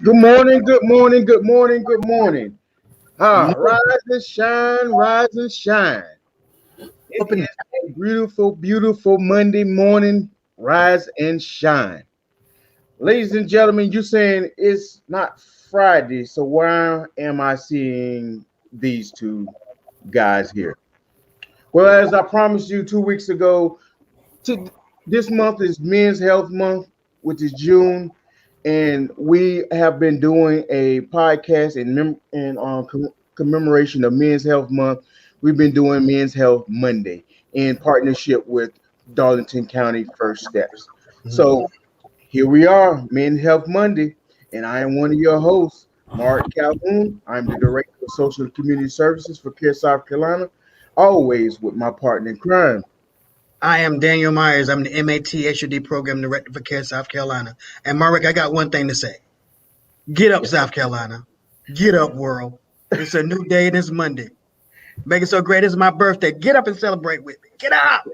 Good morning, good morning, good morning, good morning. Mo- Rise and shine. It Open. is a beautiful, beautiful Monday morning. Rise and shine. Ladies and gentlemen, you saying it's not Friday, so why am I seeing these two guys here? Well, as I promised you 2 weeks ago, to, this month is Men's Health Month, which is June, and we have been doing a podcast in commemoration of Men's Health Month. We've been doing Men's Health Monday in partnership with Darlington County First Steps. Mhm. So here we are, Men's Health Monday, and I am one of your hosts, Mark Calhoun. I'm the Director of Social and Community Services for Care South Carolina, always with my partner in crime. I am Daniel Myers. I'm the MAT HUD Program Director for CARE South Carolina. And Marek, I got one thing to say. Get up, South Carolina. Get up, world. It's a new day and it's Monday. Make it so great. It's my birthday. Get up and celebrate with me. Get up.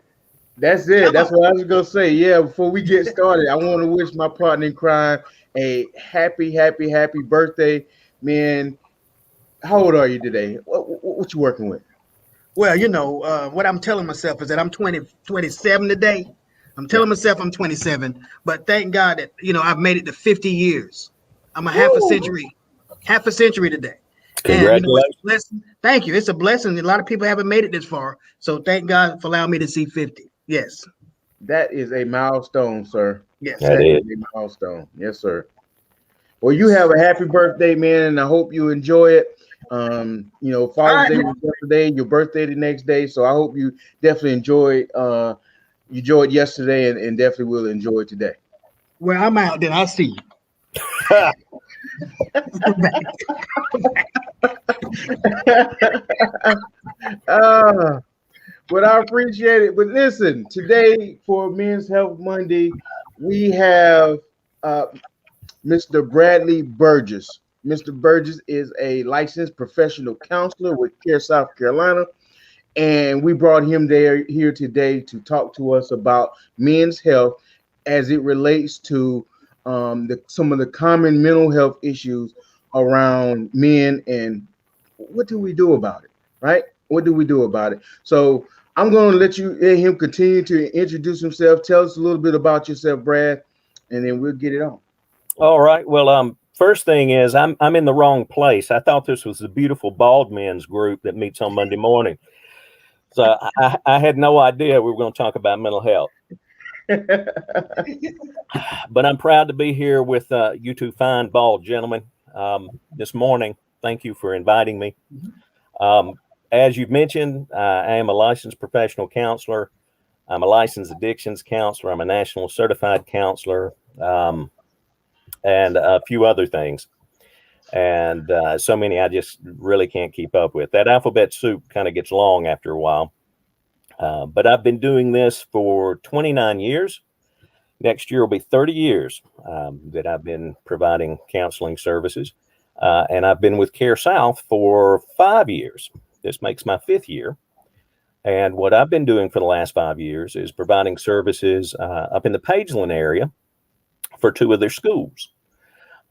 That's it. Come That's on. what I was gonna say. Yeah, before we get started, I want to wish my partner in crime a happy, happy, happy birthday, man. How old are you today? What you working with? Well, what I'm telling myself is that I'm 27 today. I'm Yeah. telling myself I'm 27, but thank God that, I've made it to 50 years. I'm a Woo! half a century today. And, it's a Congratulations. blessing. Thank you. It's a blessing. A lot of people haven't made it this far. So thank God for allowing me to see 50. Yes. That is a milestone, sir. Yes. That That is is. a milestone. Yes, sir. Well, you have a happy birthday, man, and I hope you enjoy it. All Father's right, Day man. was yesterday, your birthday the next day, so I hope you definitely you enjoyed yesterday and definitely will enjoy it today. Well, I'm out then. I'll see you. uh, but I appreciate it. But listen, today for Men's Health Monday, we have uh, Mr. Bradley Burgess. Mr. Burgess is a licensed professional counselor with Care South Carolina, and we brought him there here today to talk to us about men's health as it relates to some of the common mental health issues around men and what do we do about it, right? What do we do about it? So I'm going to let him continue to introduce himself. Tell us a little bit about yourself, Brad, and then we'll get it on. All right. Well, first thing is I'm in the wrong place. I thought this was the beautiful bald men's group that meets on Monday morning. So I had no idea we were going to talk about mental health. But I'm proud to be here with you two fine bald gentlemen this morning. Thank you for inviting me. As you've mentioned, I am a licensed professional counselor. I'm a licensed addictions counselor. I'm a national certified counselor, and a few other things. And so many I just really can't keep up with. That alphabet soup kind of gets long after a while. But I've been doing this for 29 years. Next year will be 30 years that I've been providing counseling services. And I've been with Care South for 5 years. This makes my fifth year. And what I've been doing for the last 5 years is providing services up in the Pageland area for two of their schools.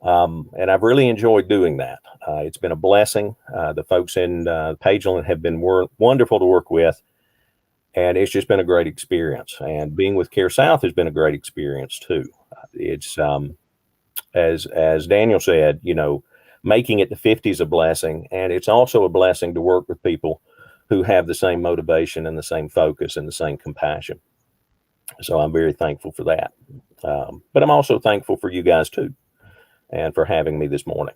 And I've really enjoyed doing that. It's been a blessing. The folks in Pageland have been wonderful to work with. And it's just been a great experience. And being with Care South has been a great experience too. It's as Daniel said, making it to 50 is a blessing, and it's also a blessing to work with people who have the same motivation and the same focus and the same compassion. So I'm very thankful for that. But I'm also thankful for you guys too, and for having me this morning.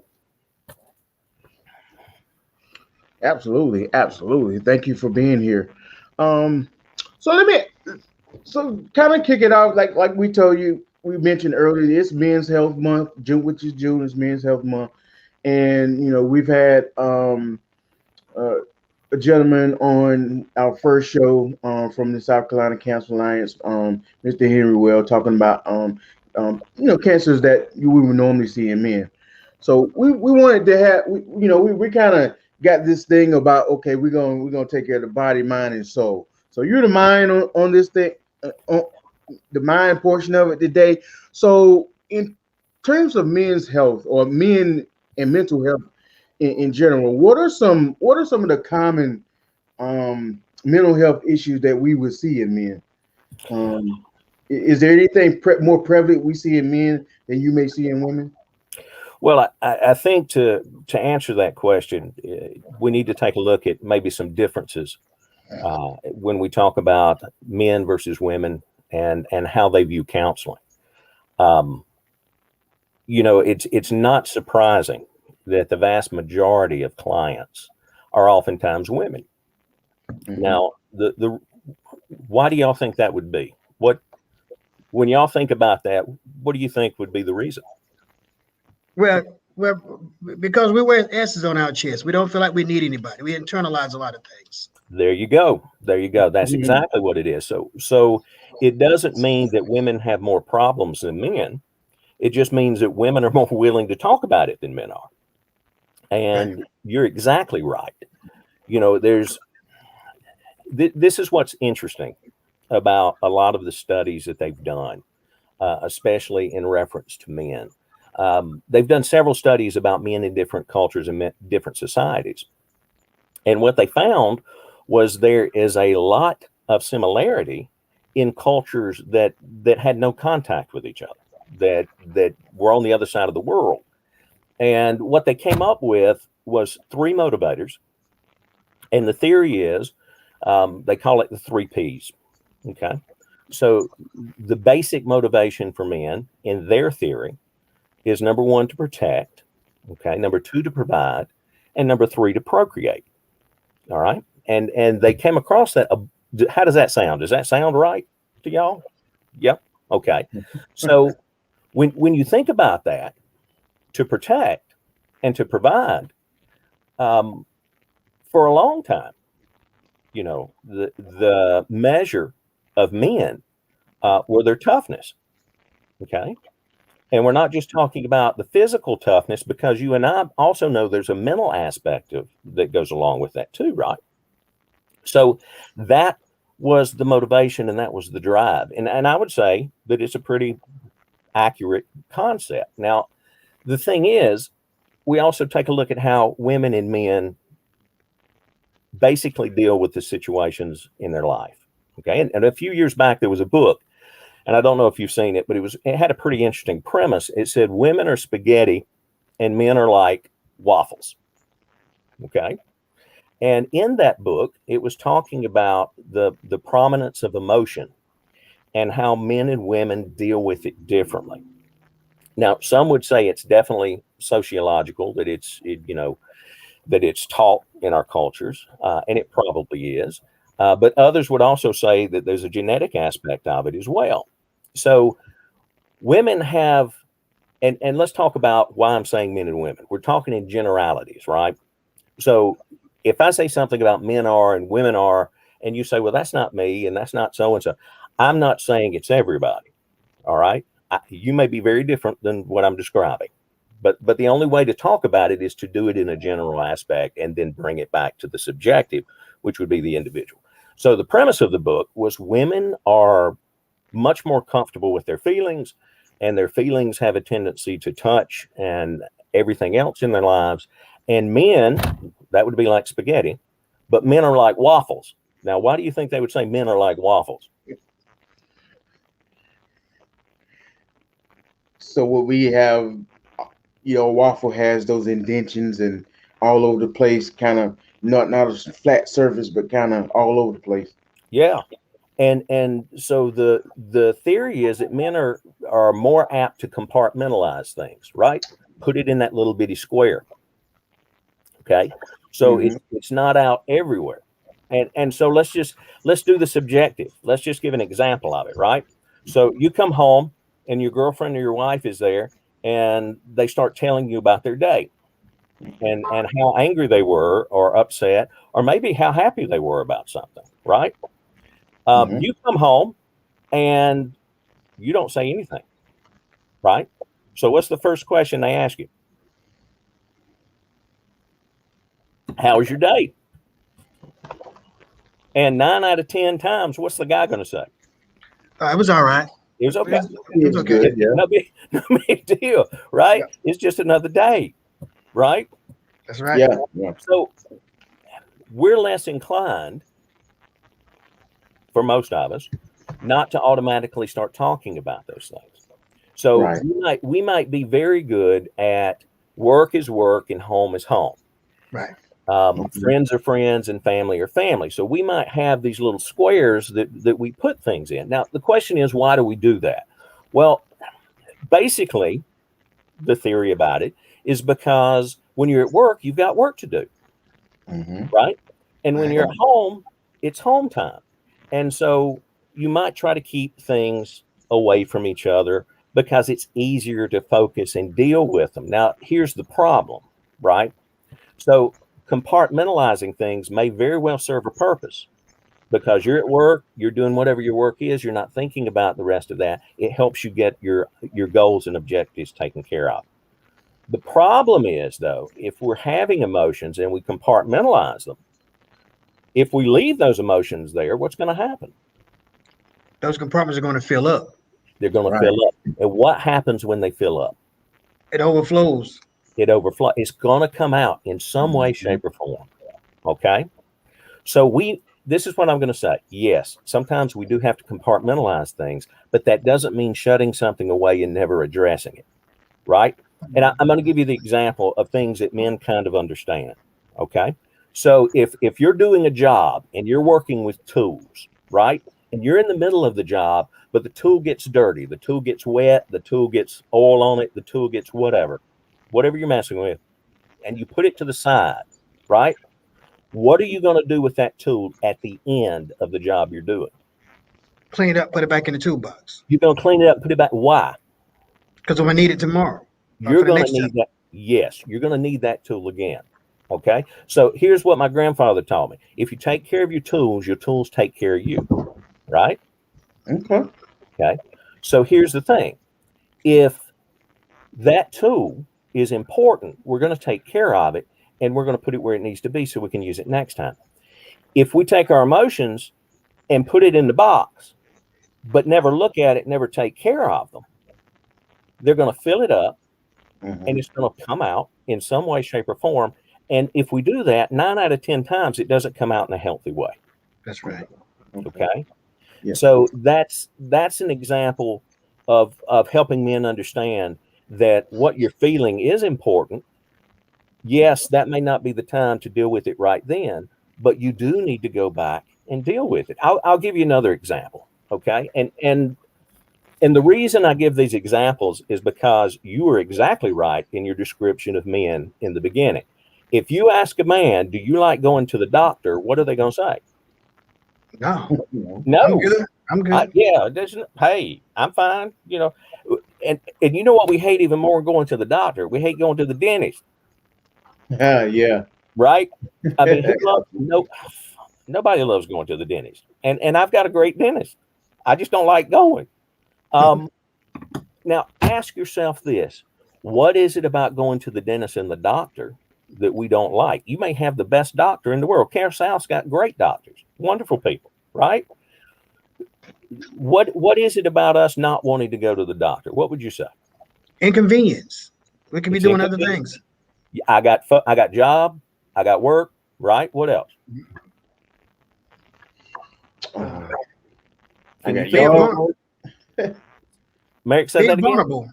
Absolutely, absolutely. Thank you for being here. Um, so let me kind of kick it off like we told you. We mentioned earlier, it's Men's Health Month, June, which is June is Men's Health Month, and we've had uh, a gentleman on our first show from the South Carolina Cancer Alliance, Mr. Henry Well, talking about cancers that we would normally see in men. So we wanted to have we kind of got this thing about okay we're gonna take care of the body, mind, and soul. So you're the mind on this thing, on the mind portion of it today. So in terms of men's health or men and mental health in general, what are some of the common mental health issues that we would see in men? Is there anything more prevalent we see in men than you may see in women? Well, I think to answer that question, we need to take a look at maybe some differences when we talk about men versus women and how they view counseling. Um, it's not surprising that the vast majority of clients are oftentimes women. Mhm. Now, the why do y'all think that would be? When y'all think about that, what do you think would be the reason? Well, because we wear S's on our chest. We don't feel like we need anybody. We internalize a lot of things. There you go. There you go. That's Mhm. exactly what it is. So it doesn't mean that women have more problems than men. It just means that women are more willing to talk about it than men are. Right. And you're exactly right. There's this is what's interesting about a lot of the studies that they've done, especially in reference to men. They've done several studies about men in different cultures and different societies. And what they found was there is a lot of similarity in cultures that had no contact with each other, that were on the other side of the world. And what they came up with was three motivators. And the theory is they call it the three P's. Okay. So the basic motivation for men in their theory is number one, to protect. Okay. Number two, to provide. And number three, to procreate. All right. And they came across that. How does that sound? Does that sound right to y'all? Yep. Okay. So when you think about that, to protect and to provide, um, for a long time, the measure of men were their toughness. Okay. And we're not just talking about the physical toughness, because you and I also know there's a mental aspect of that goes along with that too, right? So that was the motivation and that was the drive. And I would say that it's a pretty accurate concept. Now, the thing is, we also take a look at how women and men basically deal with the situations in their life. Okay. And a few years back, there was a book, and I don't know if you've seen it, but it had a pretty interesting premise. It said women are spaghetti and men are like waffles. Okay. And in that book, it was talking about the prominence of emotion and how men and women deal with it differently. Now, some would say it's definitely sociological, that it's taught in our cultures, and it probably is. But others would also say that there's a genetic aspect of it as well. So women have, and let's talk about why I'm saying men and women. We're talking in generalities, right? So if I say something about men are and women are, and you say, well, that's not me and that's not so and so, I'm not saying it's everybody. All right. You may be very different than what I'm describing, but the only way to talk about it is to do it in a general aspect and then bring it back to the subjective, which would be the individual. So the premise of the book was women are much more comfortable with their feelings, and their feelings have a tendency to touch and everything else in their lives. And men, that would be like spaghetti, but men are like waffles. Now, why do you think they would say men are like waffles? So what we have, waffle has those indentions and all over the place, kind of not a flat surface, but kind of all over the place. Yeah. And so the theory is that men are more apt to compartmentalize things, right? Put it in that little bitty square. Okay. So Hmm. it's not out everywhere. And so let's do the subjective. Let's just give an example of it, right? So you come home and your girlfriend or your wife is there and they start telling you about their day and how angry they were or upset, or maybe how happy they were about something, right? Hmm. You come home and you don't say anything, right? So what's the first question they ask you? How was your day? And 9 out of 10 times, what's the guy going to say? It was all right. It was okay. It's It's okay. good. Yeah. No big, no big deal, right? Yeah. It's just another day, right? That's right. Yeah. Yeah. So we're less inclined, for most of us, not to automatically start talking about those things. So Right. we might be very good at work is work and home is home. Right. Friends are friends and family are family. So we might have these little squares that we put things in. Now, the question is, why do we do that? Well, basically, the theory about it is because when you're at work, you've got work to do, right? And when you're at home, it's home time. And so you might try to keep things away from each other because it's easier to focus and deal with them. Now, here's the problem, right? So compartmentalizing things may very well serve a purpose because you're at work, you're doing whatever your work is, you're not thinking about the rest of that. It helps you get your goals and objectives taken care of. The problem is, though, if we're having emotions and we compartmentalize them, if we leave those emotions there, what's going to happen? Those compartments are going to fill up. They're going to Right. fill up. And what happens when they fill up? It overflows. It overflows. It's going to come out in some way, shape, or form. Okay? So this is what I'm going to say. Yes, sometimes we do have to compartmentalize things, but that doesn't mean shutting something away and never addressing it, right? And I'm going to give you the example of things that men kind of understand, okay? So if you're doing a job and you're working with tools, right? And you're in the middle of the job, but the tool gets dirty, the tool gets wet, the tool gets oil on it, the tool gets whatever you're messing with, and you put it to the side, right? What are you going to do with that tool at the end of the job you're doing? Clean it up, put it back in the toolbox. You're going to clean it up, put it back. Why? Because I'm going to need it tomorrow. You're going to need that. Yes, you're going to need that tool again. Okay. So here's what my grandfather taught me. If you take care of your tools take care of you. Right? Okay. Okay. So here's the thing. If that tool is important, we're going to take care of it and we're going to put it where it needs to be so we can use it next time. If we take our emotions and put it in the box, but never look at it, never take care of them, they're going to fill it up and it's going to come out in some way, shape, or form. And if we do that, 9 out of 10 times, it doesn't come out in a healthy way. That's right. Okay. Yeah. So that's an example of helping men understand that what you're feeling is important. Yes, that may not be the time to deal with it right then, but you do need to go back and deal with it. I'll give you another example. Okay. And the reason I give these examples is because you are exactly right in your description of men in the beginning. If you ask a man, do you like going to the doctor? What are they going to say? No. No. I'm good. Hey, I'm fine. And you know what we hate even more than going to the doctor? We hate going to the dentist. Yeah. Right? I mean, nobody loves going to the dentist. And I've got a great dentist. I just don't like going. Now, ask yourself this. What is it about going to the dentist and the doctor that we don't like? You may have the best doctor in the world. Care South's got great doctors, wonderful people, right? What is it about us not wanting to go to the doctor? What would you say? Inconvenience. We could be doing other things. I got job, I got work, right? What else? I got y'all. Merrick, say that again. Vulnerable.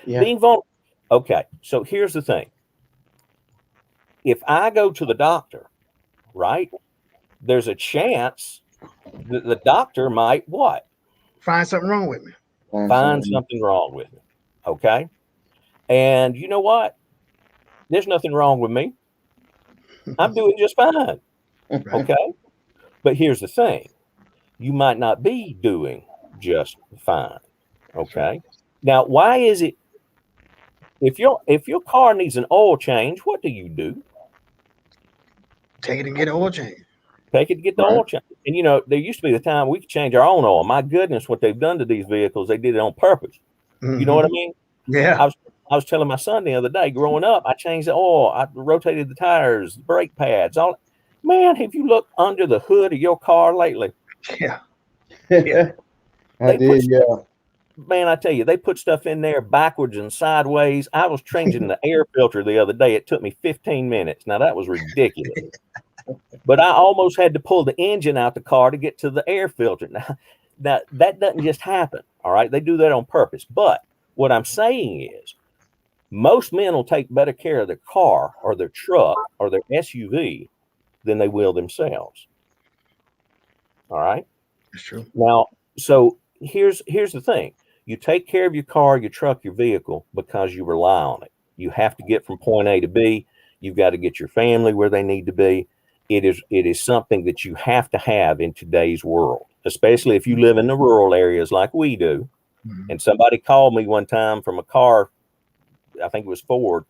Yeah. Being vulnerable. Okay, so here's the thing. If I go to the doctor, right, there's a chance that the doctor might what? Find something wrong with me. Find something wrong with me. Okay. And you know what? There's nothing wrong with me. I'm doing just fine. Okay. But here's the thing. You might not be doing just fine. Okay. Now, why is it if your car needs an oil change, what do? Take it and get an oil change. Take it to get the oil change. And there used to be the time we could change our own oil. My goodness, what they've done to these vehicles, they did it on purpose. You know what I mean? Yeah. I was telling my son the other day, growing up, I changed the oil, I rotated the tires, the brake pads, all. Man, have you looked under the hood of your car lately? Yeah. I did, yeah. man, I tell you, they put stuff in there backwards and sideways. I was changing the air filter the other day. It took me 15 minutes. Now that was ridiculous. But I almost had to pull the engine out the car to get to the air filter. Now that doesn't just happen. All right. They do that on purpose. But what I'm saying is most men will take better care of their car or their truck or their SUV than they will themselves. All right. That's true. Now, so here's the thing. You take care of your car, your truck, your vehicle because you rely on it. You have to get from point A to B. You've got to get your family where they need to be. It is something that you have to have in today's world, especially if you live in the rural areas like we do. Mm-hmm. And somebody called me one time from a car, I think it was Ford,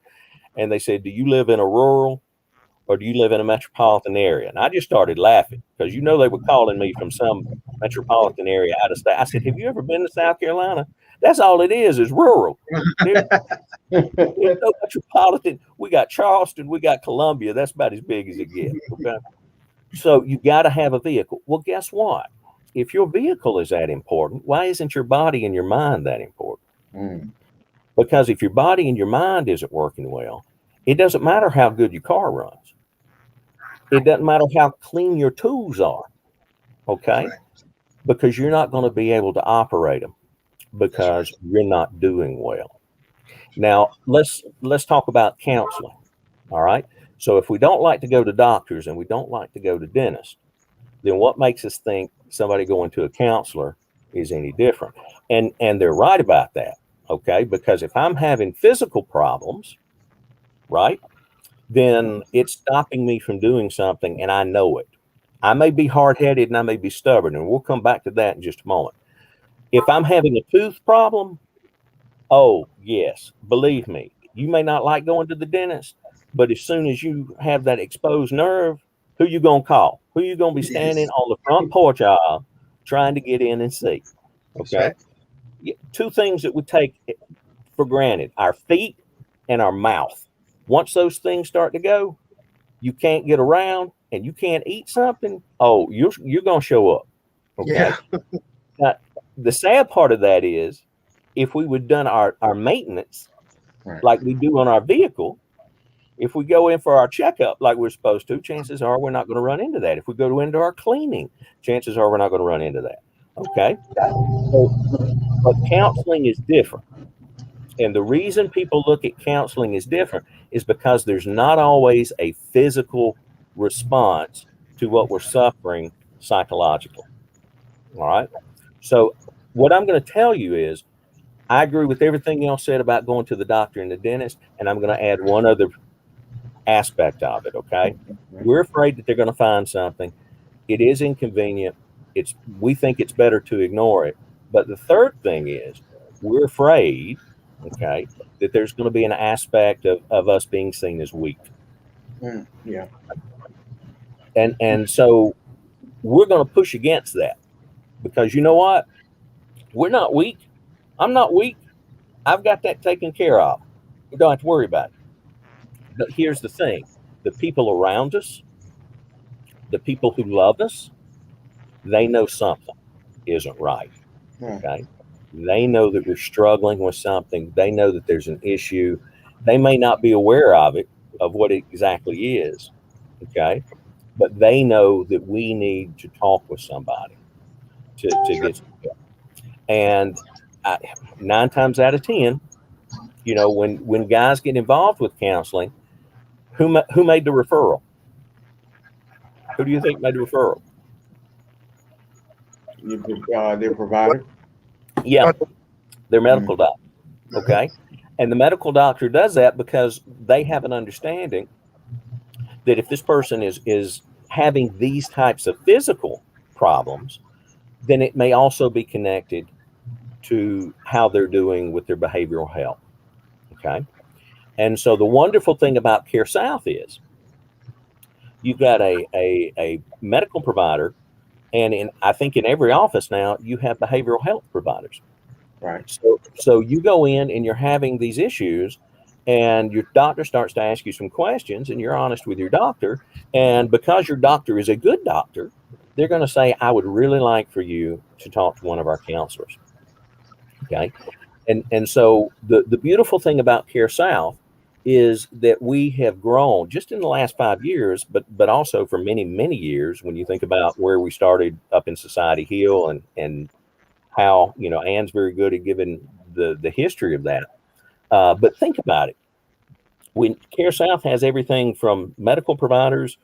and they said, do you live in a rural or do you live in a metropolitan area? And I just started laughing because, they were calling me from some metropolitan area out of state. I said, have you ever been to South Carolina? That's all it is rural. There's no metropolitan. We got Charleston, we got Columbia. That's about as big as it gets. Okay. So you got to have a vehicle. Well, guess what? If your vehicle is that important, why isn't your body and your mind that important? Mm. Because if your body and your mind isn't working well, it doesn't matter how good your car runs. It doesn't matter how clean your tools are. Okay. Right. Because you're not going to be able to operate them because you're not doing well. Now, let's talk about counseling. All right. So if we don't like to go to doctors and we don't like to go to dentists, then what makes us think somebody going to a counselor is any different? And they're right about that. Okay. Because if I'm having physical problems, right, then it's stopping me from doing something and I know it. I may be hard-headed and I may be stubborn, and we'll come back to that in just a moment. If I'm having a tooth problem, oh, yes, believe me, you may not like going to the dentist, but as soon as you have that exposed nerve, who you going to call? Who you going to be standing on the front porch of trying to get in and see? Okay. Right. Two things that we take for granted, our feet and our mouth. Once those things start to go, you can't get around and you can't eat something. Oh, you're going to show up. Okay. Yeah. Now, the sad part of that is if we would done our maintenance like we do on our vehicle, if we go in for our checkup like we're supposed to, chances are we're not going to run into that. If we go into our cleaning, chances are we're not going to run into that. Okay. So, but counseling is different. And the reason people look at counseling is different is because there's not always a physical response to what we're suffering psychologically. All right. So what I'm going to tell you is I agree with everything y'all said about going to the doctor and the dentist, and I'm going to add one other aspect of it. Okay. We're afraid that they're going to find something. It is inconvenient. We think it's better to ignore it. But the third thing is we're afraid, okay, that there's going to be an aspect of us being seen as weak. Yeah. And so we're going to push against that because you know what? We're not weak. I'm not weak. I've got that taken care of. We don't have to worry about it. But here's the thing. The people around us, the people who love us, they know something isn't right. Okay. They know that we're struggling with something. They know that there's an issue. They may not be aware of it, of what it exactly is. Okay. But they know that we need to talk with somebody to get some help. And 9 times out of 10, when guys get involved with counseling, who made the referral? Who do you think made the referral? Their provider. Yeah, their medical doctor. Okay. And the medical doctor does that because they have an understanding that if this person is having these types of physical problems, then it may also be connected to how they're doing with their behavioral health. Okay. And so the wonderful thing about Care South is you've got a medical provider, and I think in every office now you have behavioral health providers. Right. So you go in and you're having these issues, and your doctor starts to ask you some questions, and you're honest with your doctor. And because your doctor is a good doctor, they're going to say, I would really like for you to talk to one of our counselors. Okay. And so the beautiful thing about Care South is that we have grown just in the last 5 years, but also for many, many years when you think about where we started up in Society Hill and how, Ann's very good at giving the history of that. But think about it. When Care South has everything from medical providers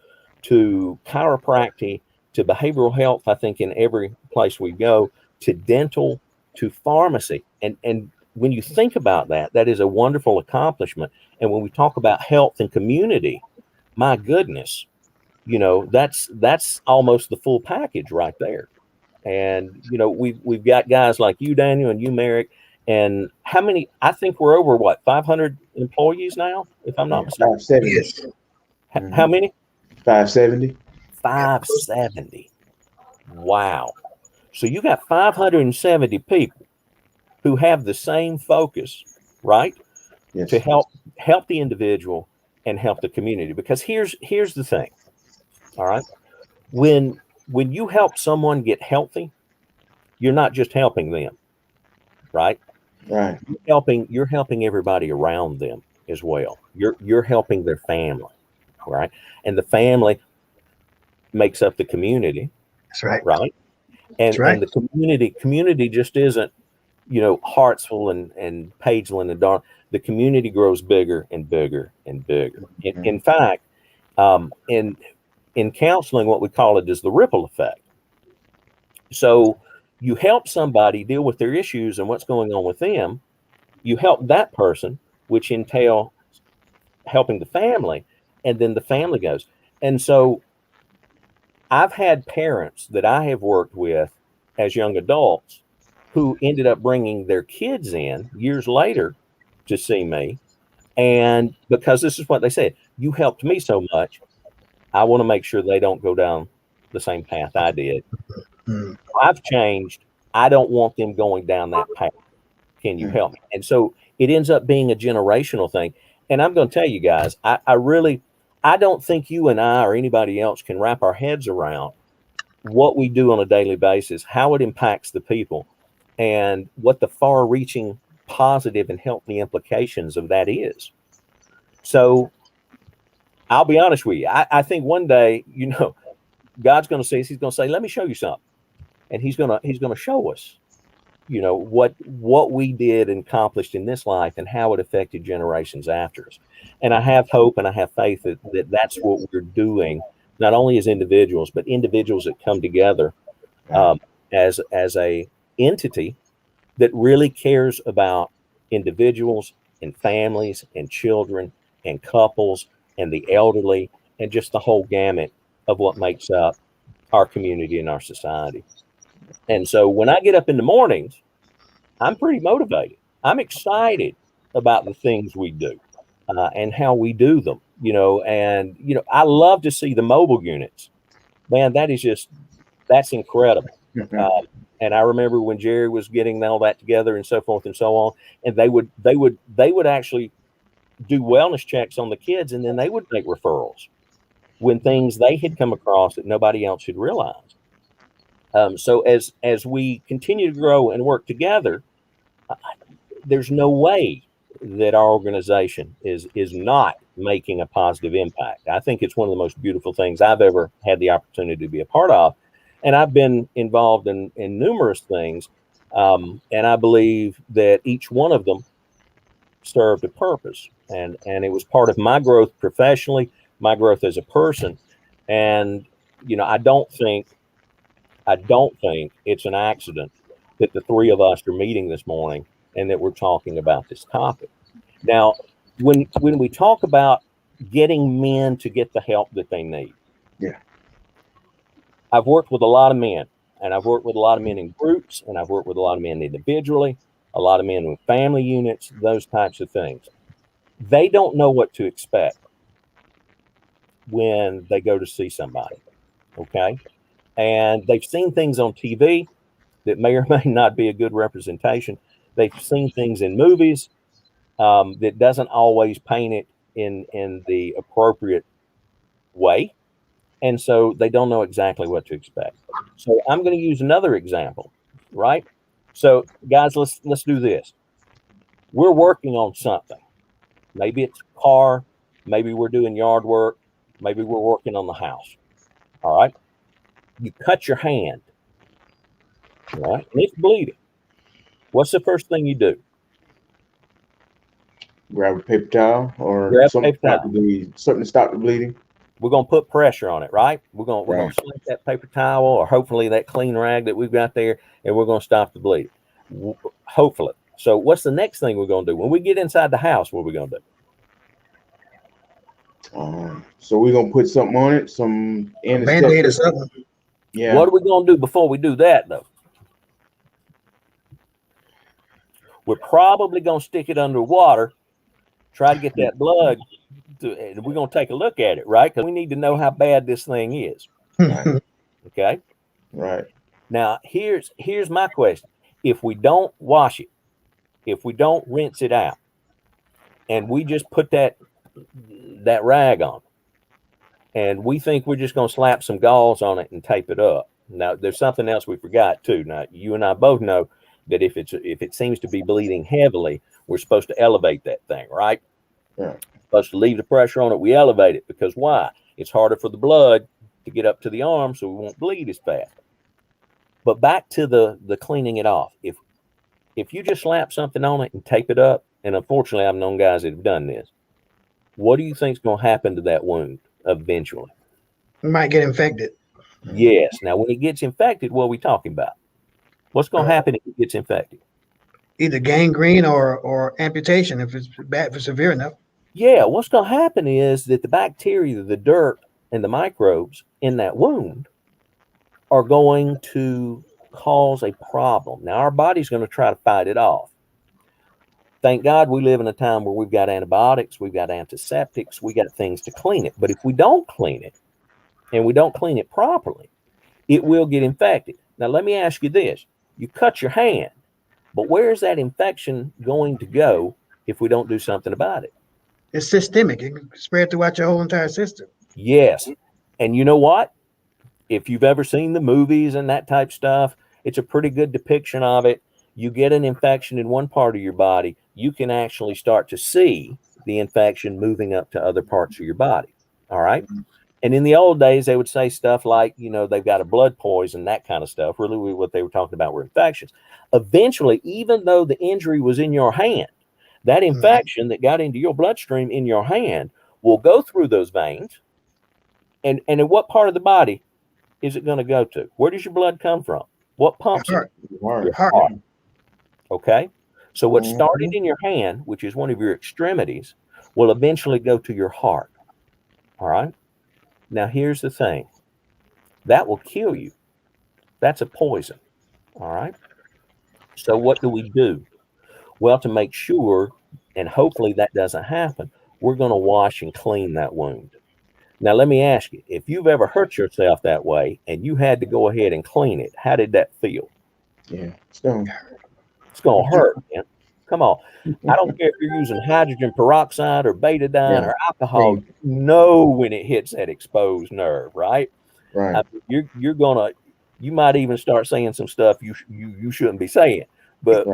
to chiropractic to behavioral health, I think in every place we go, to dental to pharmacy. And when you think about that, that is a wonderful accomplishment. And when we talk about health and community, my goodness, that's almost the full package right there. And we've got guys like you, Daniel, and you, Merrick. And how many? I think we're over what 500 employees now, if I'm not mistaken. 570. Yes. How many? 570. 570. Wow. So you got 570 people who have the same focus, right? Yes. To help the individual and help the community. Because here's the thing. All right. When you help someone get healthy, you're not just helping them, right? Right. You're helping everybody around them as well. You're helping their family, right? And the family makes up the community, That's right. right? That's right. And the community just isn't, Hartsville and Pageland and Dar. The community grows bigger and bigger and bigger. In fact, in counseling, what we call it is the ripple effect. So you help somebody deal with their issues and what's going on with them. You help that person, which entail helping the family, and then the family goes. And so I've had parents that I have worked with as young adults who ended up bringing their kids in years later to see me. And because this is what they said, you helped me so much, I want to make sure they don't go down the same path I did. Mm. I've changed. I don't want them going down that path. Can you help me? And so it ends up being a generational thing. And I'm going to tell you guys, I don't think you and I or anybody else can wrap our heads around what we do on a daily basis, how it impacts the people, and what the far reaching positive and healthy implications of that is. So I'll be honest with you. I think one day, God's going to see us. He's going to say, let me show you something. And he's going to show us, what we did and accomplished in this life and how it affected generations after us. And I have hope and I have faith that that's what we're doing, not only as individuals, but individuals that come together as a entity that really cares about individuals and families and children and couples and the elderly and just the whole gamut of what makes up our community and our society. And so when I get up in the mornings, I'm pretty motivated. I'm excited about the things we do and how we do them, and, I love to see the mobile units. Man, that's incredible. And I remember when Jerry was getting all that together and so forth and so on, and they would actually do wellness checks on the kids, and then they would make referrals when things they had come across that nobody else had realized. So as we continue to grow and work together, there's no way that our organization is not making a positive impact. I think it's one of the most beautiful things I've ever had the opportunity to be a part of. And I've been involved in numerous things. And I believe that each one of them served a purpose. And it was part of my growth professionally, my growth as a person. And, I don't think it's an accident that the three of us are meeting this morning and that we're talking about this topic. Now, when we talk about getting men to get the help that they need, I've worked with a lot of men, and I've worked with a lot of men in groups, and I've worked with a lot of men individually, a lot of men with family units, those types of things. They don't know what to expect when they go to see somebody, okay? And they've seen things on TV that may or may not be a good representation. They've seen things in movies that doesn't always paint it in the appropriate way. And so they don't know exactly what to expect. So I'm going to use another example, right? So, guys, let's do this. We're working on something. Maybe it's a car. Maybe we're doing yard work. Maybe we're working on the house. All right. You cut your hand. All right. And it's bleeding. What's the first thing you do? Grab a paper towel or Grab a something to paper stop towel. the bleeding. Something to stop the bleeding. We're gonna put pressure on it, right? We're gonna Right. slap that paper towel or hopefully that clean rag that we've got there, and we're gonna stop the bleeding. Hopefully. So what's the next thing we're gonna do when we get inside the house? What are we gonna do? So we're gonna put something on it, some A Band-Aid or anesthetic. something. Yeah. What are we gonna do before we do that, though? We're probably gonna stick it under water, try to get that blood. And we're gonna take a look at it, right? Because we need to know how bad this thing is. Right. Okay. Right. Now here's my question: if we don't wash it, if we don't rinse it out, and we just put that rag on, and we think we're just gonna slap some gauze on it and tape it up. Now there's something else we forgot too. Now you and I both know that if it seems to be bleeding heavily, we're supposed to elevate that thing, right? Yeah. Supposed to leave the pressure on it. We elevate it because why? It's harder for the blood to get up to the arm, so we won't bleed as fast. But back to the cleaning it off. If you just slap something on it and tape it up, and unfortunately I've known guys that have done this, what do you think is going to happen to that wound eventually? It might get infected. Yes. Now, when it gets infected, what are we talking about? What's going to happen if it gets infected? Either gangrene or amputation if it's bad, for severe enough. Yeah, what's going to happen is that the bacteria, the dirt, and the microbes in that wound are going to cause a problem. Now, our body's going to try to fight it off. Thank God we live in a time where we've got antibiotics, we've got antiseptics, we got things to clean it. But if we don't clean it, and we don't clean it properly, it will get infected. Now, let me ask you this. You cut your hand, but where is that infection going to go if we don't do something about it? It's systemic. It can spread throughout your whole entire system. Yes. And you know what? If you've ever seen the movies and that type stuff, it's a pretty good depiction of it. You get an infection in one part of your body, you can actually start to see the infection moving up to other parts of your body. All right. And in the old days, they would say stuff like, they've got a blood poison, that kind of stuff. Really, what they were talking about were infections. Eventually, even though the injury was in your hand, that infection that got into your bloodstream in your hand will go through those veins. And in what part of the body is it going to go to? Where does your blood come from? What pumps it? Your heart. Okay. So what started in your hand, which is one of your extremities, will eventually go to your heart. All right. Now, here's the thing. That will kill you. That's a poison. All right. So what do we do? Well, to make sure, and hopefully that doesn't happen, we're going to wash and clean that wound. Now, let me ask you, if you've ever hurt yourself that way and you had to go ahead and clean it, how did that feel? Yeah. It's going to hurt, man. Come on. I don't care if you're using hydrogen peroxide or betadine or alcohol, you know when it hits that exposed nerve, right? Right. I mean, you might even start saying some stuff you shouldn't be saying, but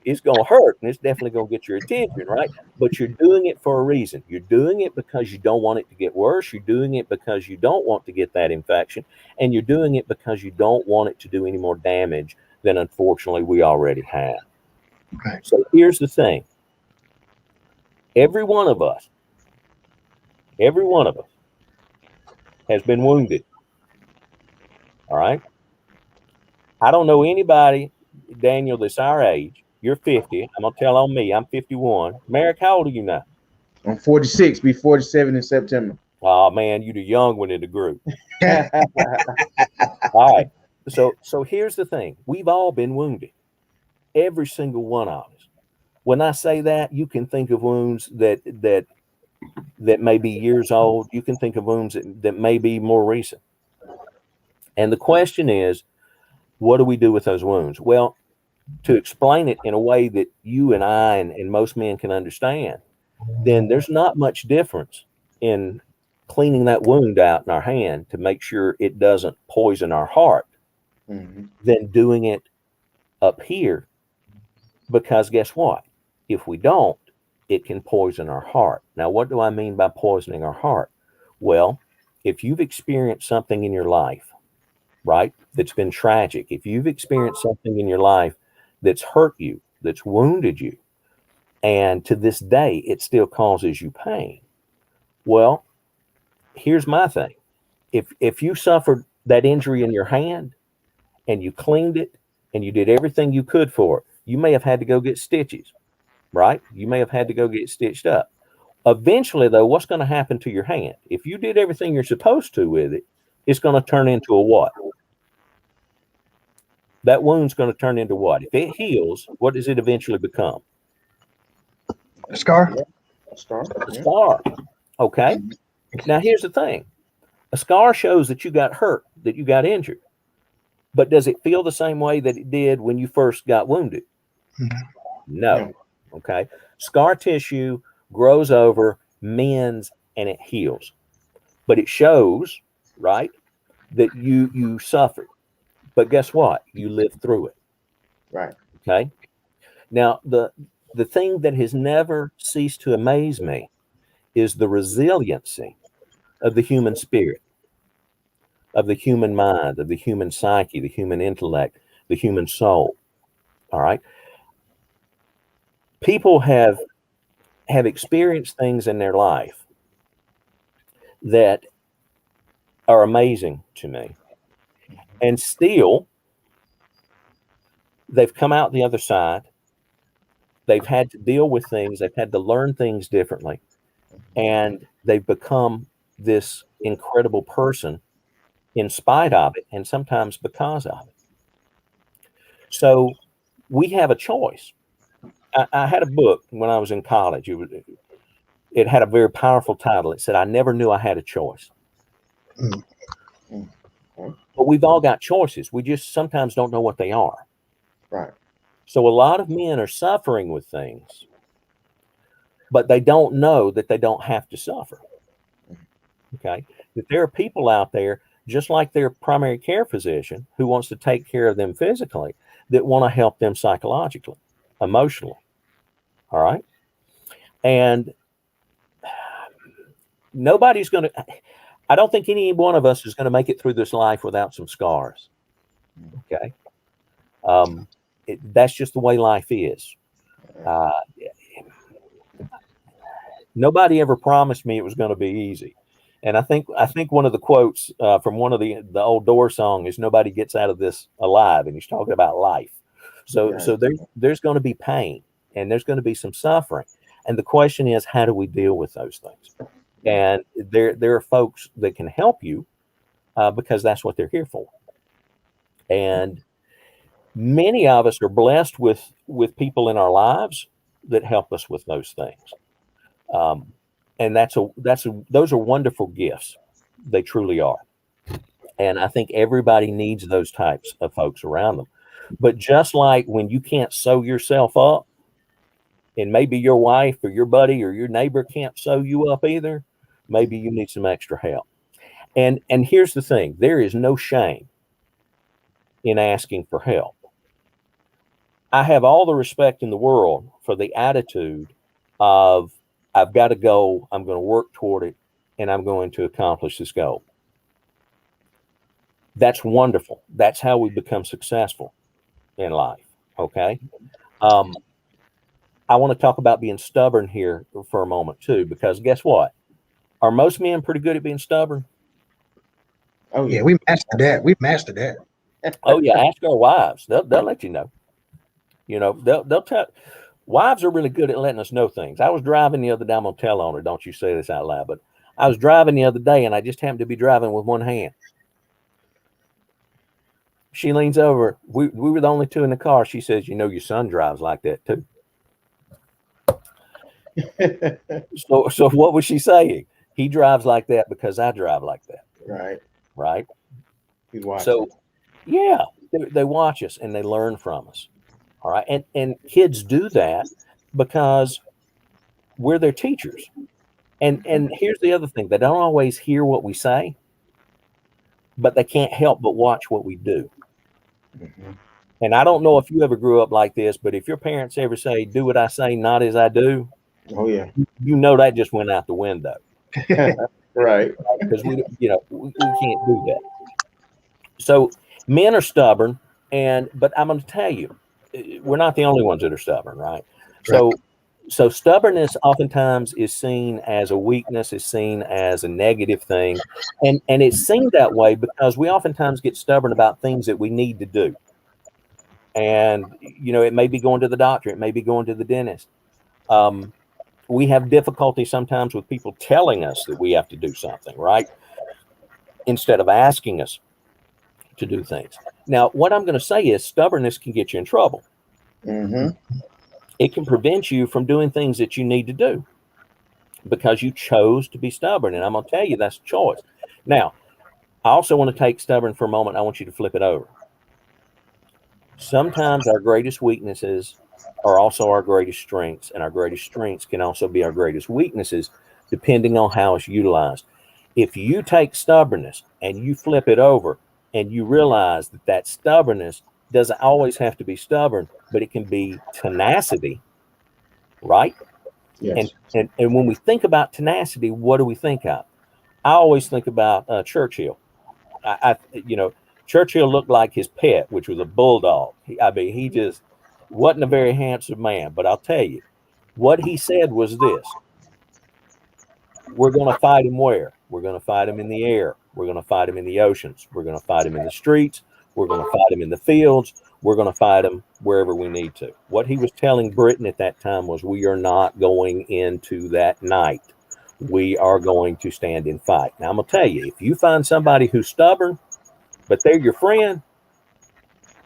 it's going to hurt, and it's definitely going to get your attention, right? But you're doing it for a reason. You're doing it because you don't want it to get worse. You're doing it because you don't want to get that infection, and you're doing it because you don't want it to do any more damage than unfortunately we already have. Right. So here's the thing. Every one of us has been wounded. All right. I don't know anybody, Daniel, that's our age. You're 50. I'm going to tell on me. I'm 51. Merrick, how old are you now? I'm 46, be 47 in September. Oh, man, you're the young one in the group. All right. So here's the thing. We've all been wounded. Every single one of us. When I say that, you can think of wounds that may be years old. You can think of wounds that may be more recent. And the question is, what do we do with those wounds? Well, to explain it in a way that you and I and most men can understand, then there's not much difference in cleaning that wound out in our hand to make sure it doesn't poison our heart than doing it up here, because guess what? If we don't, it can poison our heart. Now, what do I mean by poisoning our heart? Well, if you've experienced something in your life, right, that's been tragic, if you've experienced something in your life that's hurt you, that's wounded you, and to this day it still causes you pain, well, here's my thing. If you suffered that injury in your hand and you cleaned it and you did everything you could for it, you may have had to go get stitches, right? You may have had to go get stitched up. Eventually, though, what's going to happen to your hand? If you did everything you're supposed to with it, it's going to turn into a what? That wound's going to turn into what? If it heals, what does it eventually become? A scar. A scar. A scar. Okay. Now, here's the thing. A scar shows that you got hurt, that you got injured. But does it feel the same way that it did when you first got wounded? No. Okay. Scar tissue grows over, mends, and it heals. But it shows, right, that you suffered. But guess what? You lived through it. Right. Okay. Now, the thing that has never ceased to amaze me is the resiliency of the human spirit, of the human mind, of the human psyche, the human intellect, the human soul. All right. People have experienced things in their life that are amazing to me. And still, they've come out the other side. They've had to deal with things. They've had to learn things differently. And they've become this incredible person in spite of it, and sometimes because of it. So we have a choice. I had a book when I was in college. It had a very powerful title. It said, "I never knew I had a choice." But we've all got choices. We just sometimes don't know what they are. Right. So a lot of men are suffering with things, but they don't know that they don't have to suffer. Okay. That there are people out there, just like their primary care physician, who wants to take care of them physically, that want to help them psychologically, emotionally. All right. And nobody's going to, I don't think any one of us is going to make it through this life without some scars. Okay. That's just the way life is. Nobody ever promised me it was going to be easy. And I think one of the quotes from one of the old Doors song is, "Nobody gets out of this alive," and he's talking about life. So there's going to be pain, and there's going to be some suffering. And the question is, how do we deal with those things? And there are folks that can help you because that's what they're here for. And many of us are blessed with people in our lives that help us with those things. And those are wonderful gifts. They truly are. And I think everybody needs those types of folks around them. But just like when you can't sew yourself up, and maybe your wife or your buddy or your neighbor can't sew you up either, maybe you need some extra help. And here's the thing, there is no shame in asking for help. I have all the respect in the world for the attitude of, I've got a goal, I'm going to work toward it, and I'm going to accomplish this goal. That's wonderful. That's how we become successful in life. Okay. I want to talk about being stubborn here for a moment too, because guess what? Are most men pretty good at being stubborn? Oh yeah, we mastered that. We mastered that. Oh yeah, ask our wives. They'll let you know. You know, they'll tell. Wives are really good at letting us know things. I was driving the other day. I'm gonna tell on her. Don't you say this out loud, but I was driving the other day, and I just happened to be driving with one hand. She leans over. We were the only two in the car. She says, "You know, your son drives like that too." So what was she saying? He drives like that because I drive like that. Right. He's watching. So yeah, they watch us and they learn from us. All right. And kids do that because we're their teachers. And here's the other thing. They don't always hear what we say, but they can't help but watch what we do. And I don't know if you ever grew up like this, but if your parents ever say, do what I say, not as I do, Oh yeah. you know that just went out the window. Right. Because we can't do that. So men are stubborn, but I'm going to tell you, we're not the only ones that are stubborn, right? Right. So stubbornness oftentimes is seen as a weakness, is seen as a negative thing, and it's seen that way because we oftentimes get stubborn about things that we need to do. And it may be going to the doctor, it may be going to the dentist. We have difficulty sometimes with people telling us that we have to do something, right? Instead of asking us to do things. Now, what I'm going to say is stubbornness can get you in trouble. Mm-hmm. It can prevent you from doing things that you need to do because you chose to be stubborn. And I'm going to tell you that's a choice. Now, I also want to take stubborn for a moment. I want you to flip it over. Sometimes our greatest weaknesses are also our greatest strengths, and our greatest strengths can also be our greatest weaknesses, depending on how it's utilized. If you take stubbornness and you flip it over and you realize that stubbornness doesn't always have to be stubborn, but it can be tenacity, right? Yes. And when we think about tenacity, what do we think of? I always think about Churchill. Churchill looked like his pet, which was a bulldog. He just wasn't a very handsome man. But I'll tell you, what he said was this: we're going to fight him where? We're going to fight him in the air. We're going to fight him in the oceans. We're going to fight him in the streets. We're going to fight him in the fields. We're going to fight him wherever we need to. What he was telling Britain at that time was, we are not going into that night. We are going to stand and fight. Now, I'm going to tell you, if you find somebody who's stubborn, but they're your friend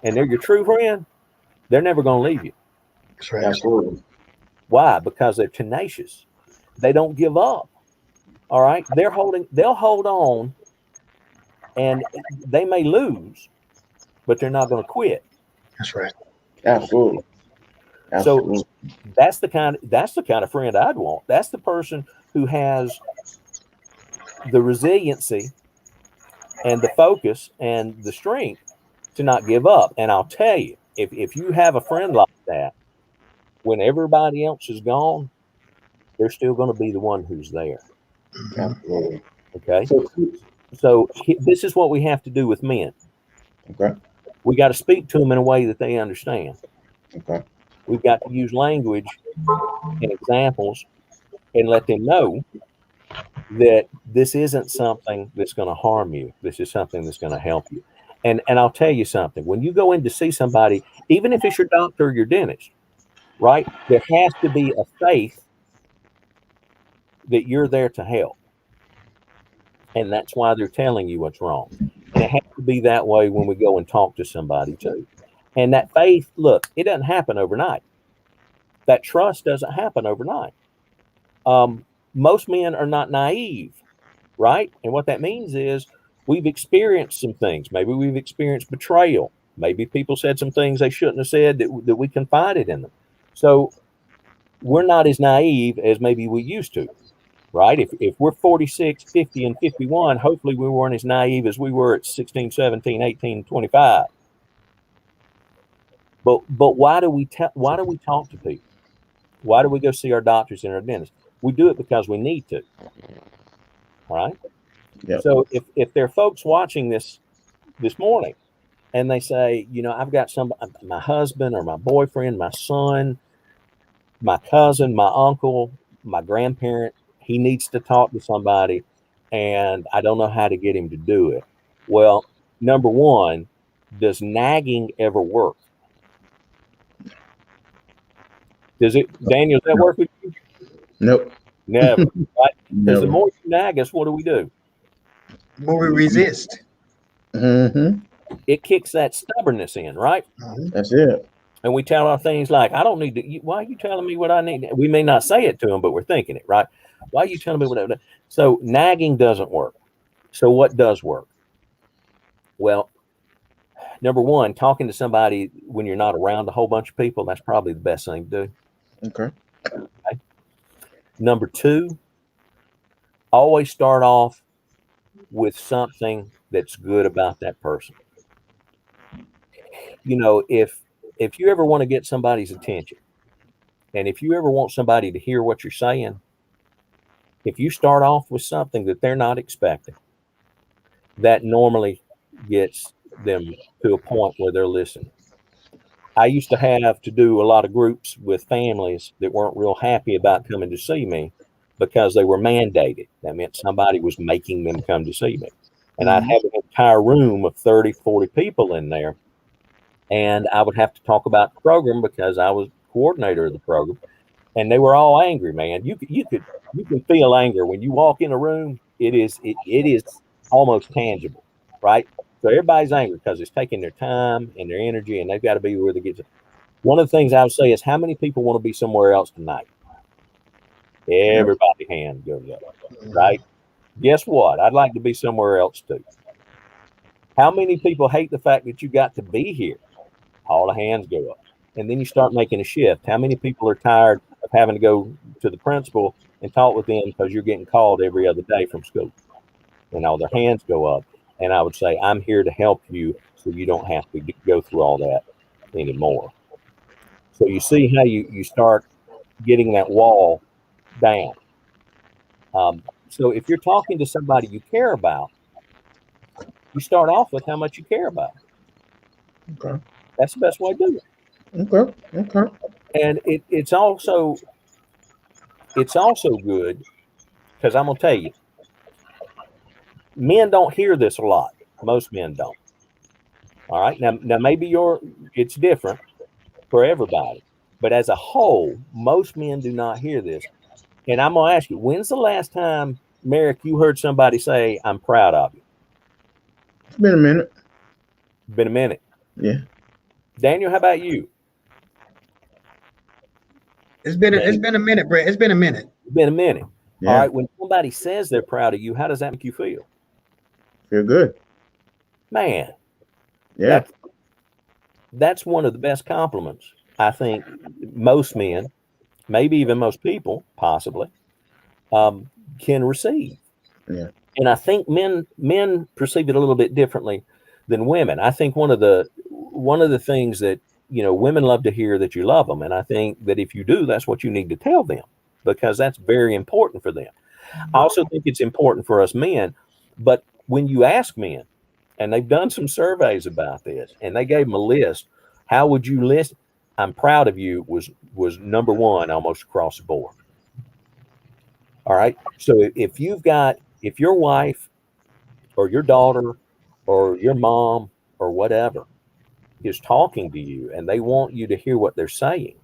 and they're your true friend, they're never going to leave you. That's right. Absolutely. Why? Because they're tenacious. They don't give up. All right. They'll hold on, and they may lose, but they're not going to quit. That's right. Absolutely. Absolutely. So that's the kind of friend I'd want. That's the person who has the resiliency and the focus and the strength to not give up. And I'll tell you, if you have a friend like that, when everybody else is gone, they're still going to be the one who's there. Absolutely. Okay. So This is what we have to do with men. okay. We got to speak to them in a way that they understand. Okay. We've got to use language and examples and let them know that this isn't something that's going to harm you. This is something that's going to help you. And I'll tell you something. When you go in to see somebody, even if it's your doctor or your dentist, right, there has to be a faith that you're there to help. And that's why they're telling you what's wrong. And it has to be that way when we go and talk to somebody too. And that faith, look, it doesn't happen overnight. That trust doesn't happen overnight. Most men are not naive, right? And what that means is we've experienced some things. Maybe we've experienced betrayal. Maybe people said some things they shouldn't have said that we confided in them. So we're not as naive as maybe we used to, right? If we're 46, 50, and 51, hopefully we weren't as naive as we were at 16, 17, 18, 25. But why do we talk to people? Why do we go see our doctors and our dentists? We do it because we need to. All right. Yep. So if there are folks watching this morning and they say, I've got my husband or my boyfriend, my son, my cousin, my uncle, my grandparent, he needs to talk to somebody and I don't know how to get him to do it. Well, number one, does nagging ever work? Does it, Daniel, does that work with you? Nope. Never, right? Because the Never. more you nag us, what do? The more we resist. Mm-hmm. It kicks that stubbornness in, right? That's it. And we tell our things like, I don't need to, why are you telling me what I need? We may not say it to them, but we're thinking it, right? Why are you telling me what I need? So nagging doesn't work. So what does work? Well, number one, talking to somebody when you're not around a whole bunch of people, that's probably the best thing to do. Okay. Number two, always start off with something that's good about that person. you know, if you ever want to get somebody's attention, and if you ever want somebody to hear what you're saying, if you start off with something that they're not expecting, that normally gets them to a point where they're listening. I used to have to do a lot of groups with families that weren't real happy about coming to see me because they were mandated. That meant somebody was making them come to see me. And I'd have an entire room of 30, 40 people in there. And I would have to talk about the program because I was coordinator of the program. And they were all angry, man. You can feel anger when you walk in a room. It is almost tangible, right? So everybody's angry because it's taking their time and their energy, and they've got to be where they get to. One of the things I would say is, how many people want to be somewhere else tonight? Everybody hand goes up, right? Guess what? I'd like to be somewhere else too. How many people hate the fact that you got to be here? All the hands go up. And then you start making a shift. How many people are tired of having to go to the principal and talk with them because you're getting called every other day from school? And all their hands go up. And I would say, I'm here to help you so you don't have to go through all that anymore. So you see how you start getting that wall down. So if you're talking to somebody you care about, you start off with how much you care about. Okay. That's the best way to do it. Okay. And it's also good because I'm gonna tell you, men don't hear this a lot. Most men don't. All right. Now maybe it's different for everybody, but as a whole, most men do not hear this. And I'm gonna ask you, when's the last time, Merrick, you heard somebody say, "I'm proud of you"? It's been a minute. Been a minute. Yeah. Daniel, how about you? It's been a minute, Brett. It's been a minute. It's been a minute. Yeah. All right. When somebody says they're proud of you, how does that make you feel? Feel good. Man. Yeah. That's one of the best compliments I think most men, maybe even most people, possibly, can receive. Yeah. And I think men perceive it a little bit differently than women. I think one of the things that, you know, women love to hear that you love them, and I think that if you do, that's what you need to tell them because that's very important for them. I also think it's important for us men, but when you ask men, and they've done some surveys about this, and they gave them a list, how would you list? I'm proud of you was number one almost across the board. All right. So if your wife or your daughter or your mom or whatever is talking to you and they want you to hear what they're saying,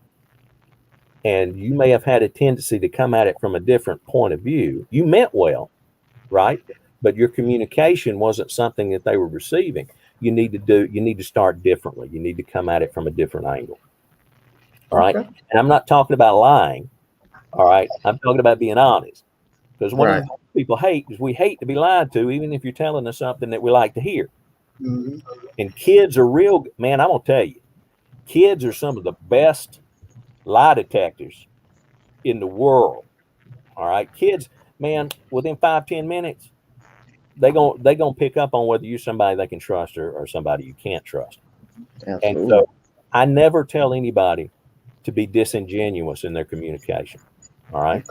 and you may have had a tendency to come at it from a different point of view, you meant well, right? But your communication wasn't something that they were receiving. You need to start differently. You need to come at it from a different angle. All right. Okay. And I'm not talking about lying. All right. I'm talking about being honest. Because one of the things people hate is we hate to be lied to, even if you're telling us something that we like to hear. Mm-hmm. And kids are real, man, I'm going to tell you, kids are some of the best lie detectors in the world. All right. Kids, man, within 5-10 minutes, they're gonna pick up on whether you're somebody they can trust or somebody you can't trust. Absolutely. And so I never tell anybody to be disingenuous in their communication. All right.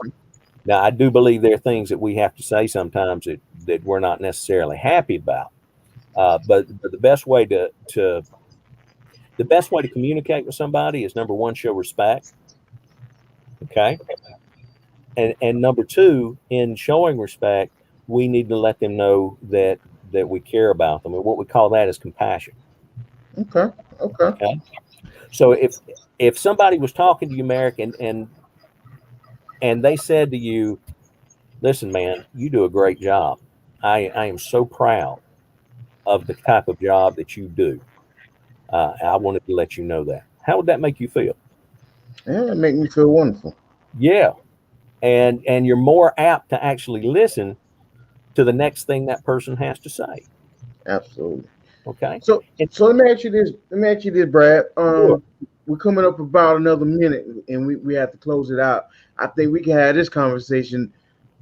Now I do believe there are things that we have to say sometimes that we're not necessarily happy about. But the best way to communicate with somebody is, number one, show respect. Okay. And number two, in showing respect, we need to let them know that we care about them. And what we call that is compassion. Okay. So if somebody was talking to you, Merrick, and they said to you, listen, man, you do a great job. I am so proud of the type of job that you do. I wanted to let you know that. How would that make you feel? Yeah, it make me feel wonderful. Yeah. And you're more apt to actually listen to the next thing that person has to say. Absolutely. Okay. So let me ask you this, Brad. Sure. We're coming up about another minute, and we have to close it out. I think we can have this conversation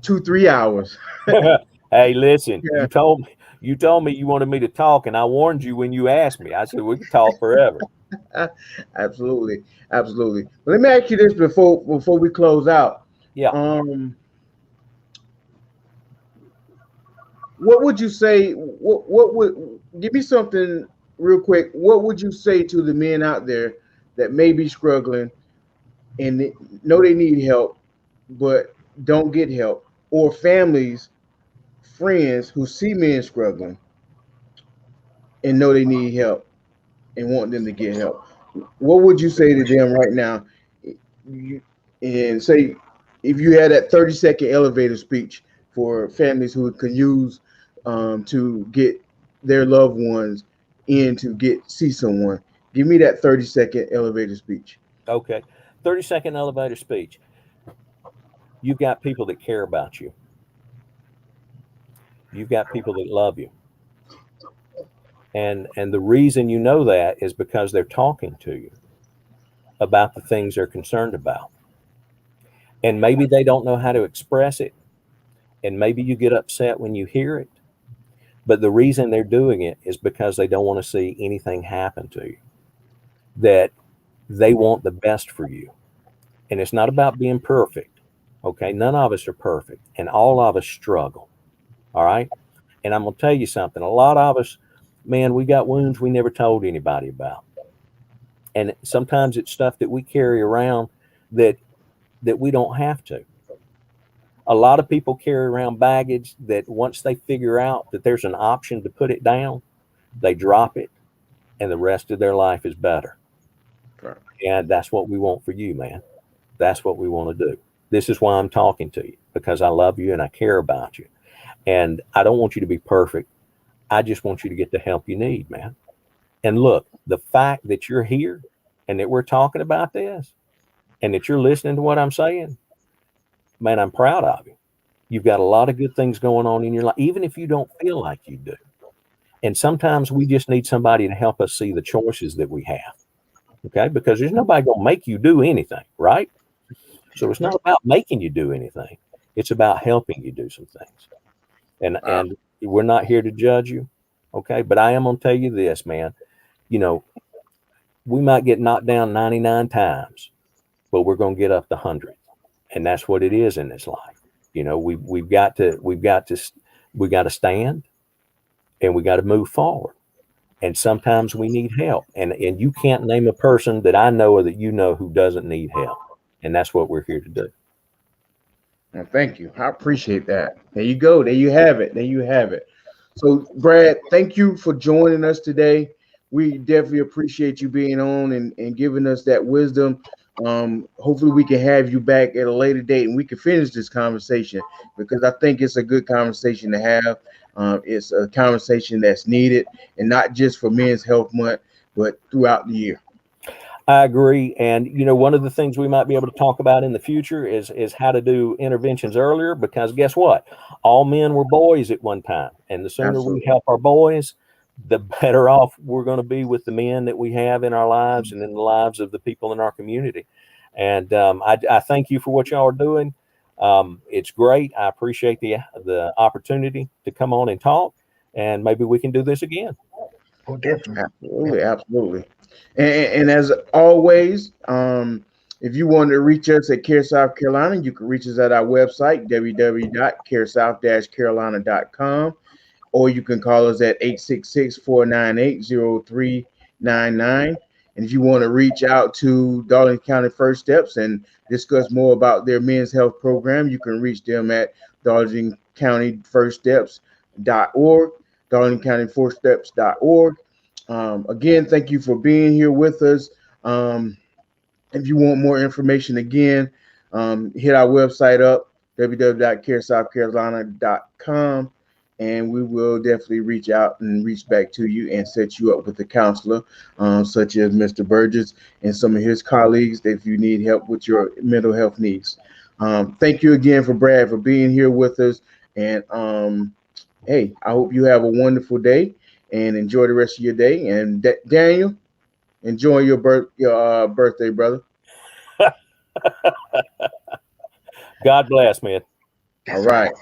2-3 hours. Hey, listen, Yeah. You told me you wanted me to talk, and I warned you when you asked me. I said we could talk forever. Absolutely, absolutely. But let me ask you this before we close out. Yeah. Um, what would you say? What would give me something real quick? What would you say to the men out there that may be struggling and know they need help, but don't get help, or families, friends who see men struggling and know they need help and want them to get help? What would you say to them right now? You- And say if you had that 30-second elevator speech for families who could use to get their loved ones in to get see someone. Give me that 30-second elevator speech. Okay. 30-second elevator speech. You've got people that care about you. You've got people that love you. And the reason you know that is because they're talking to you about the things they're concerned about. And maybe they don't know how to express it. And maybe you get upset when you hear it. But the reason they're doing it is because they don't want to see anything happen to you. That they want the best for you. And it's not about being perfect. Okay. None of us are perfect. And all of us struggle. All right. And I'm going to tell you something. A lot of us, man, we got wounds we never told anybody about. And sometimes it's stuff that we carry around that we don't have to. A lot of people carry around baggage that once they figure out that there's an option to put it down, they drop it and the rest of their life is better. Right. And that's what we want for you, man. That's what we want to do. This is why I'm talking to you, because I love you and I care about you. And I don't want you to be perfect. I just want you to get the help you need, man. And look, the fact that you're here and that we're talking about this and that you're listening to what I'm saying, man, I'm proud of you. You've got a lot of good things going on in your life, even if you don't feel like you do. And sometimes we just need somebody to help us see the choices that we have. Okay. Because there's nobody going to make you do anything, right? So it's not about making you do anything. It's about helping you do some things. And we're not here to judge you. Okay. But I am going to tell you this, man. You know, we might get knocked down 99 times, but we're going to get up to 100. And that's what it is in this life. You know, we've got to stand and we got to move forward. And sometimes we need help. And you can't name a person that I know or that you know who doesn't need help. And that's what we're here to do. Well, thank you. I appreciate that. There you go. There you have it. There you have it. So, Brad, thank you for joining us today. We definitely appreciate you being on and giving us that wisdom. Hopefully, we can have you back at a later date and we can finish this conversation because I think it's a good conversation to have. It's a conversation that's needed and not just for Men's Health Month, but throughout the year. I agree. And, you know, one of the things we might be able to talk about in the future is how to do interventions earlier, because guess what? All men were boys at one time. And the sooner Absolutely. we help our boys, the better off we're going to be with the men that we have in our lives and in the lives of the people in our community. And I thank you for what y'all are doing. It's great. I appreciate the opportunity to come on and talk, and maybe we can do this again. Oh, definitely. Absolutely, absolutely. And as always, if you want to reach us at Care South Carolina, you can reach us at our website, www.caresouth-carolina.com, or you can call us at 866-498-0399. And if you want to reach out to Darlington County First Steps and discuss more about their men's health program, you can reach them at darlingtoncountyfirststeps.org, darlingtoncountyfirststeps.org. Again, thank you for being here with us. If you want more information, again, hit our website up, www.caresouthcarolina.com, and we will definitely reach out and reach back to you and set you up with a counselor, such as Mr. Burgess and some of his colleagues, if you need help with your mental health needs. Thank you again for Brad for being here with us. And hey, I hope you have a wonderful day and enjoy the rest of your day. And Daniel, enjoy your birthday, brother. God bless, man. All right.